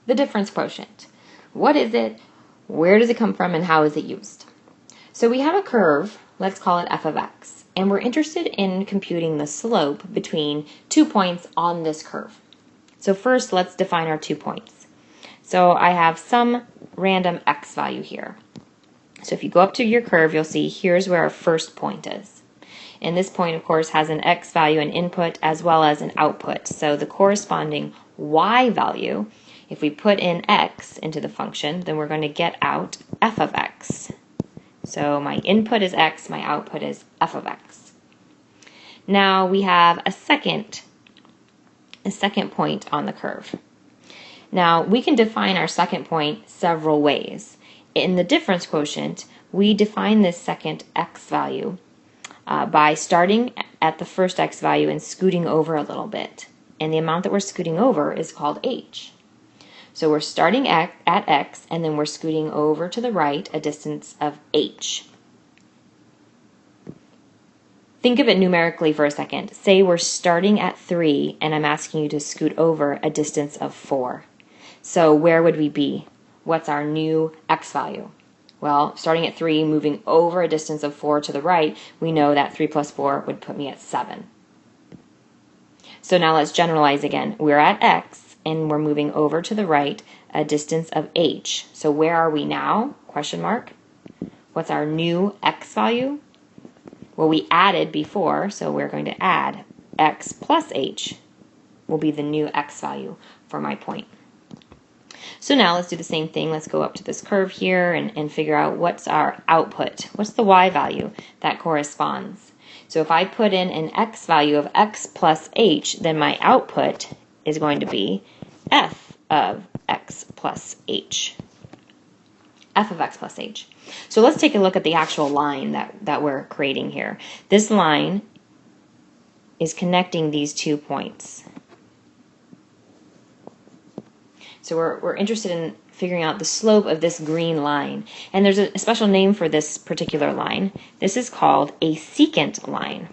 the difference quotient. What is it? Where does it come from, and how is it used? So we have a curve, let's call it f of x, and we're interested in computing the slope between 2 points on this curve. So first, let's define our 2 points. So I have some random x value here. So if you go up to your curve, you'll see here's where our first point is. And this point, of course, has an x value, an input, as well as an output. So the corresponding y value, if we put in x into the function, then we're going to get out f of x. So my input is x, my output is f of x. Now we have a second point on the curve. Now we can define our second point several ways. In the difference quotient, we define this second x value by starting at the first x value and scooting over a little bit. And the amount that we're scooting over is called h. So we're starting at x, and then we're scooting over to the right a distance of h. Think of it numerically for a second. Say we're starting at 3, and I'm asking you to scoot over a distance of 4. So where would we be? What's our new x value? Well, starting at 3, moving over a distance of 4 to the right, we know that 3 plus 4 would put me at 7. So now let's generalize again. We're at x, and we're moving over to the right a distance of h. So where are we now? Question mark. What's our new x value? Well, we added before, so we're going to add x plus h will be the new x value for my point. So now let's do the same thing. Let's go up to this curve here and figure out what's our output. What's the y value that corresponds? So if I put in an x value of x plus h, then my output is going to be f of x plus h. F of x plus h. So let's take a look at the actual line that we're creating here. This line is connecting these 2 points. So we're interested in figuring out the slope of this green line. And there's a special name for this particular line. This is called a secant line.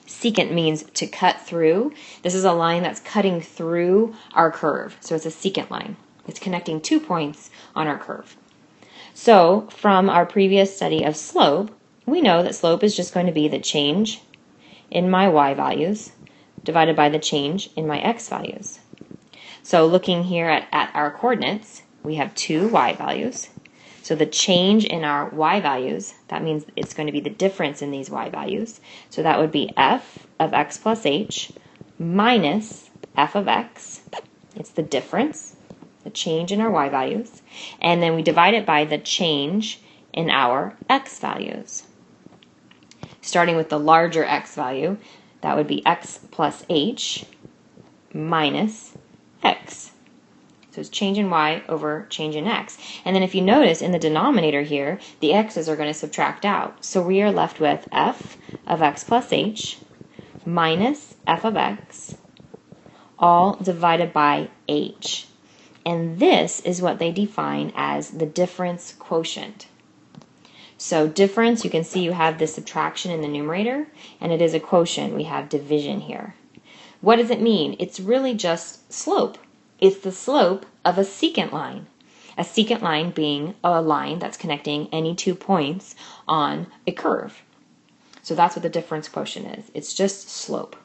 Secant means to cut through. This is a line that's cutting through our curve. So it's a secant line. It's connecting 2 points on our curve. So from our previous study of slope, we know that slope is just going to be the change in my y values divided by the change in my x values. So looking here at our coordinates, we have 2 y values. So the change in our y values, that means it's going to be the difference in these y values. So that would be f of x plus h minus f of x. It's the difference, the change in our y values. And then we divide it by the change in our x values. Starting with the larger x value, that would be x plus h minus x. So it's change in y over change in x. And then if you notice in the denominator here, the x's are going to subtract out. So we are left with f of x plus h minus f of x, all divided by h. And this is what they define as the difference quotient. So difference, you can see you have this subtraction in the numerator, and it is a quotient. We have division here. What does it mean? It's really just slope. It's the slope of a secant line. A secant line being a line that's connecting any 2 points on a curve. So that's what the difference quotient is. It's just slope.